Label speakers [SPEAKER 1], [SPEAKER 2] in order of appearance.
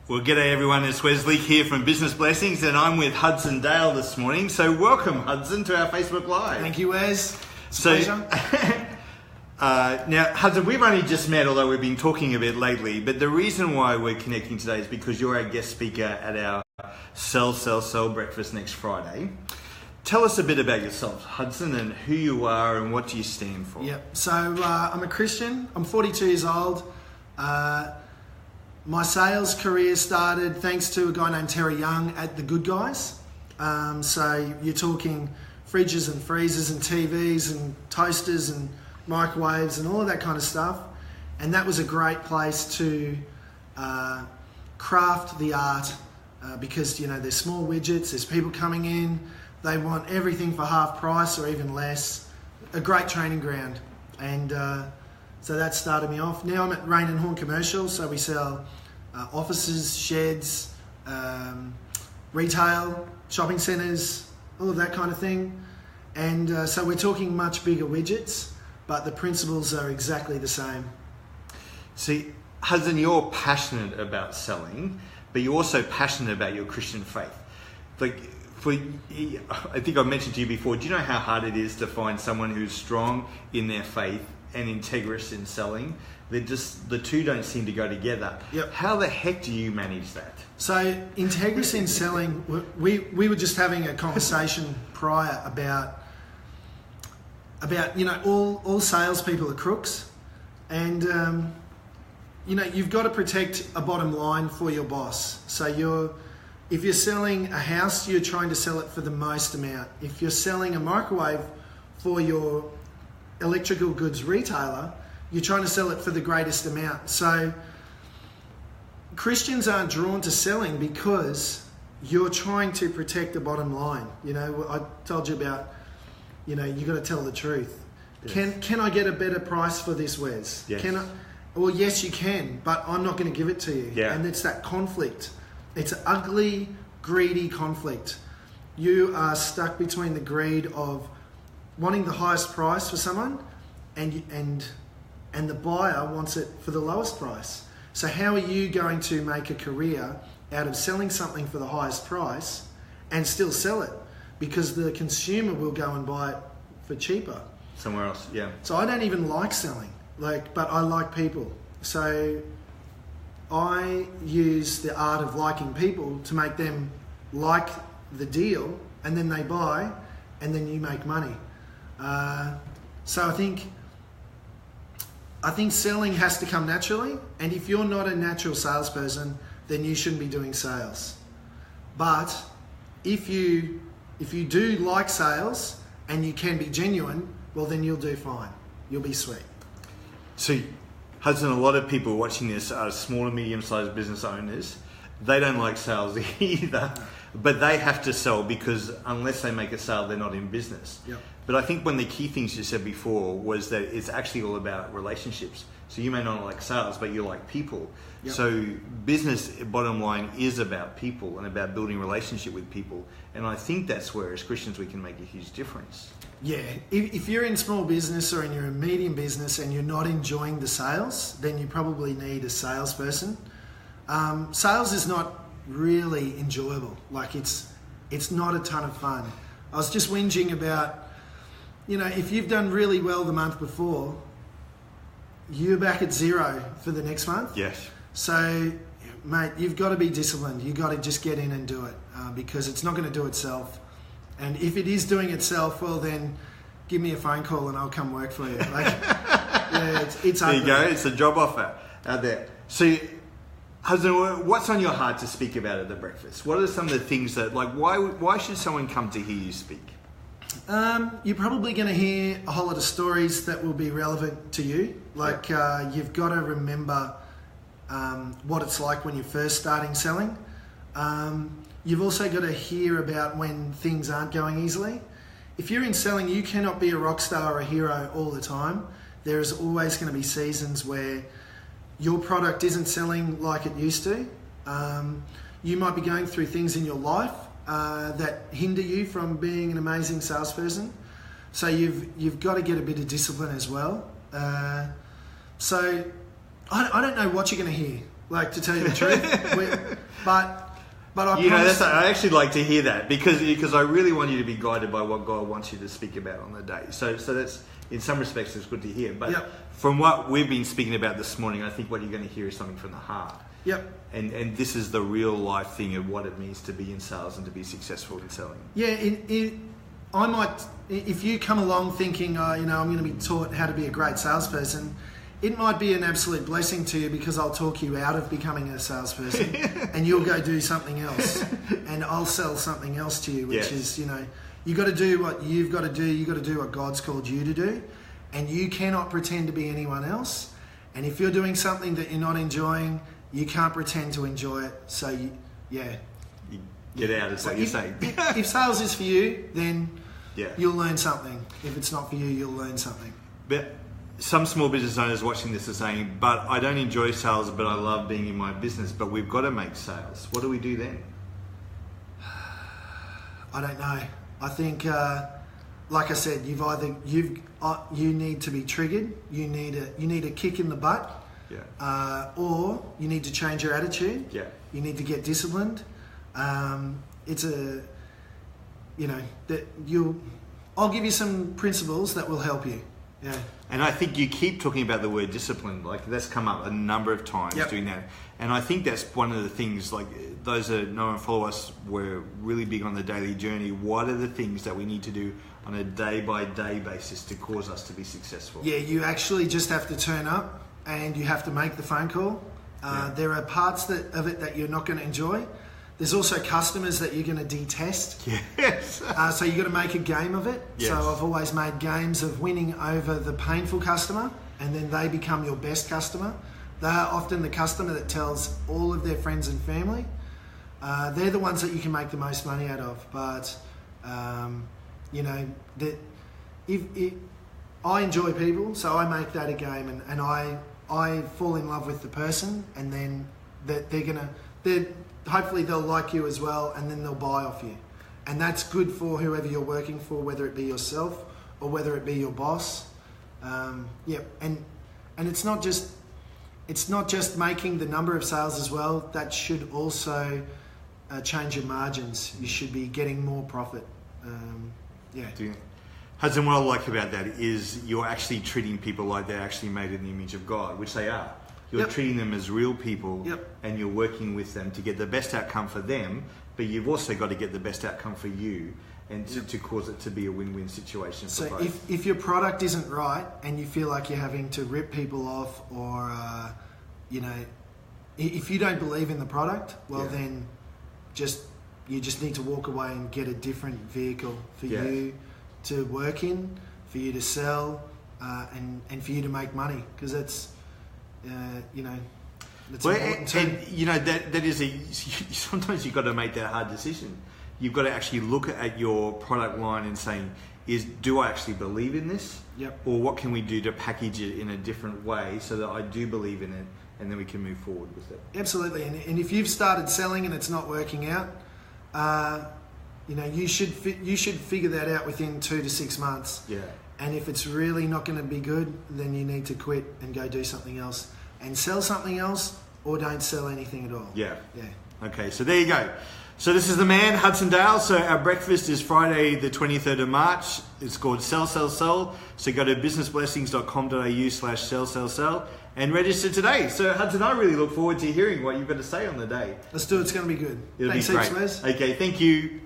[SPEAKER 1] Well, g'day everyone, it's Wesley here from Business Blessings and I'm with Hudson Dale this morning. So welcome Hudson to our Facebook Live.
[SPEAKER 2] Thank you, Wes. It's
[SPEAKER 1] a
[SPEAKER 2] pleasure.
[SPEAKER 1] Now Hudson, we've only just met, although we've been talking a bit lately, but the reason why we're connecting today is because you're our guest speaker at our Sell breakfast next Friday. Tell us a bit about yourself, Hudson, and who you are and what do you stand for?
[SPEAKER 2] Yep. So I'm a Christian. I'm 42 years old. My sales career started thanks to a guy named Terry Young at The Good Guys. So you're talking fridges and freezers and TVs and toasters and microwaves and all of that kind of stuff. And that was a great place to craft the art because, you know, there's small widgets, there's people coming in, they want everything for half price or even less. A great training ground. And so that started me off. Now I'm at Rain and Horn Commercial, so we sell offices, sheds, retail, shopping centres, all of that kind of thing. And so we're talking much bigger widgets, but the principles are exactly the same.
[SPEAKER 1] See, Hudson, you're passionate about selling, but you're also passionate about your Christian faith. Like, I think I mentioned to you before, do you know how hard it is to find someone who's strong in their faith and integrous in selling? The two don't seem to go together.
[SPEAKER 2] Yep.
[SPEAKER 1] How the heck do you manage that?
[SPEAKER 2] So integrous in selling, we were just having a conversation prior about you know, all salespeople are crooks, and you know, you've got to protect a bottom line for your boss. So if you're selling a house, you're trying to sell it for the most amount. If you're selling a microwave for your electrical goods retailer, you're trying to sell it for the greatest amount. So Christians aren't drawn to selling because you're trying to protect the bottom line. You know, I told you about, you know, you got to tell the truth. Yes. Can I get a better price for this, Wes?
[SPEAKER 1] Yes.
[SPEAKER 2] Well, yes, you can, but I'm not going to give it to you.
[SPEAKER 1] Yeah.
[SPEAKER 2] And it's that conflict. It's an ugly, greedy conflict. You are stuck between the greed of wanting the highest price for someone and the buyer wants it for the lowest price. So how are you going to make a career out of selling something for the highest price and still sell it? Because the consumer will go and buy it for cheaper.
[SPEAKER 1] Somewhere else, yeah.
[SPEAKER 2] So I don't even like selling, but I like people. So I use the art of liking people to make them like the deal, and then they buy, and then you make money. So I think selling has to come naturally, and if you're not a natural salesperson, then you shouldn't be doing sales. But if you do like sales and you can be genuine, well then you'll do fine. You'll be sweet.
[SPEAKER 1] So, Hudson, a lot of people watching this are small and medium-sized business owners. They don't like sales either, but they have to sell because unless they make a sale, they're not in business.
[SPEAKER 2] Yep.
[SPEAKER 1] But I think one of the key things you said before was that it's actually all about relationships. So you may not like sales, but you like people. Yep. So business, bottom line, is about people and about building relationship with people. And I think that's where, as Christians, we can make a huge difference.
[SPEAKER 2] Yeah, if you're in small business or in your medium business and you're not enjoying the sales, then you probably need a salesperson. Sales is not really enjoyable. Like it's not a ton of fun. I was just whinging about, you know, if you've done really well the month before, you're back at zero for the next month.
[SPEAKER 1] Yes.
[SPEAKER 2] So, mate, you've got to be disciplined. You've got to just get in and do it because it's not going to do itself. And if it is doing itself, well, then give me a phone call and I'll come work for you. Like, yeah, it's
[SPEAKER 1] there you go. It's a job offer out there. So, Hudson, what's on your heart to speak about at the breakfast? What are some of the things that, like, why should someone come to hear you speak?
[SPEAKER 2] You're probably going to hear a whole lot of stories that will be relevant to you. Like, you've got to remember what it's like when you're first starting selling. You've also got to hear about when things aren't going easily. If you're in selling, you cannot be a rock star or a hero all the time. There is always going to be seasons where your product isn't selling like it used to. You might be going through things in your life that hinder you from being an amazing salesperson. So you've got to get a bit of discipline as well. So I don't know what you're going to hear. Like, to tell you the truth. But I
[SPEAKER 1] You know,
[SPEAKER 2] promise.
[SPEAKER 1] I actually like to hear that because I really want you to be guided by what God wants you to speak about on the day. So that's, in some respects, it's good to hear. But
[SPEAKER 2] Yep.
[SPEAKER 1] from what we've been speaking about this morning, I think what you're going to hear is something from the heart.
[SPEAKER 2] Yep.
[SPEAKER 1] And this is the real life thing of what it means to be in sales and to be successful in selling.
[SPEAKER 2] Yeah, I might, if you come along thinking, I'm going to be taught how to be a great salesperson, it might be an absolute blessing to you because I'll talk you out of becoming a salesperson and you'll go do something else and I'll sell something else to you, which is, you got to do what you've got to do. You got to do what God's called you to do, and you cannot pretend to be anyone else. And if you're doing something that you're not enjoying, you can't pretend to enjoy it. So,
[SPEAKER 1] You get out, is what you're saying.
[SPEAKER 2] If sales is for you, then
[SPEAKER 1] Yeah.
[SPEAKER 2] you'll learn something. If it's not for you, you'll learn something.
[SPEAKER 1] But some small business owners watching this are saying, but I don't enjoy sales, but I love being in my business, but we've got to make sales. What do we do then?
[SPEAKER 2] I don't know. I think, like I said, you need to be triggered. You need a kick in the butt.
[SPEAKER 1] Yeah.
[SPEAKER 2] Or you need to change your attitude.
[SPEAKER 1] Yeah.
[SPEAKER 2] You need to get disciplined. I'll give you some principles that will help you. Yeah.
[SPEAKER 1] And I think you keep talking about the word discipline, like that's come up a number of times doing that. And I think that's one of the things, like those that know and follow us, we're really big on the daily journey. What are the things that we need to do on a day-by-day basis to cause us to be successful?
[SPEAKER 2] Yeah, you actually just have to turn up and you have to make the phone call. There are parts of it that you're not going to enjoy. There's also customers that you're going to detest.
[SPEAKER 1] Yes.
[SPEAKER 2] So you've got to make a game of it.
[SPEAKER 1] Yes.
[SPEAKER 2] So I've always made games of winning over the painful customer, and then they become your best customer. They are often the customer that tells all of their friends and family. They're the ones that you can make the most money out of. But, I enjoy people, so I make that a game, and I fall in love with the person, and then hopefully they'll like you as well, and then they'll buy off you. And that's good for whoever you're working for, whether it be yourself or whether it be your boss. And it's not just making the number of sales as well. That should also change your margins. You should be getting more profit.
[SPEAKER 1] Hudson, what I like about that is you're actually treating people like they're actually made in the image of God, which they are. You're treating them as real people, and you're working with them to get the best outcome for them, but you've also got to get the best outcome for you and to cause it to be a win-win situation for both.
[SPEAKER 2] So if your product isn't right and you feel like you're having to rip people off or, if you don't believe in the product, then you just need to walk away and get a different vehicle for you to work in, for you to sell, and for you to make money, because it's important too.
[SPEAKER 1] And that is sometimes you've got to make that hard decision. You've got to actually look at your product line and saying, do I actually believe in this?
[SPEAKER 2] Yep.
[SPEAKER 1] Or what can we do to package it in a different way so that I do believe in it, and then we can move forward with it?
[SPEAKER 2] Absolutely. And if you've started selling and it's not working out, you should figure that out within 2 to 6 months.
[SPEAKER 1] Yeah.
[SPEAKER 2] And if it's really not going to be good, then you need to quit and go do something else and sell something else, or don't sell anything at all.
[SPEAKER 1] Yeah.
[SPEAKER 2] Yeah.
[SPEAKER 1] Okay, so there you go. So this is the man, Hudson Dale. So our breakfast is Friday the 23rd of March. It's called Sell, Sell, Sell. So go to businessblessings.com.au/sell, and register today. So Hudson, I really look forward to hearing what you've got to say on the day.
[SPEAKER 2] Let's do it. It's going to be good.
[SPEAKER 1] It'll
[SPEAKER 2] Thanks
[SPEAKER 1] be great.
[SPEAKER 2] heaps, Wes.
[SPEAKER 1] Okay, thank you.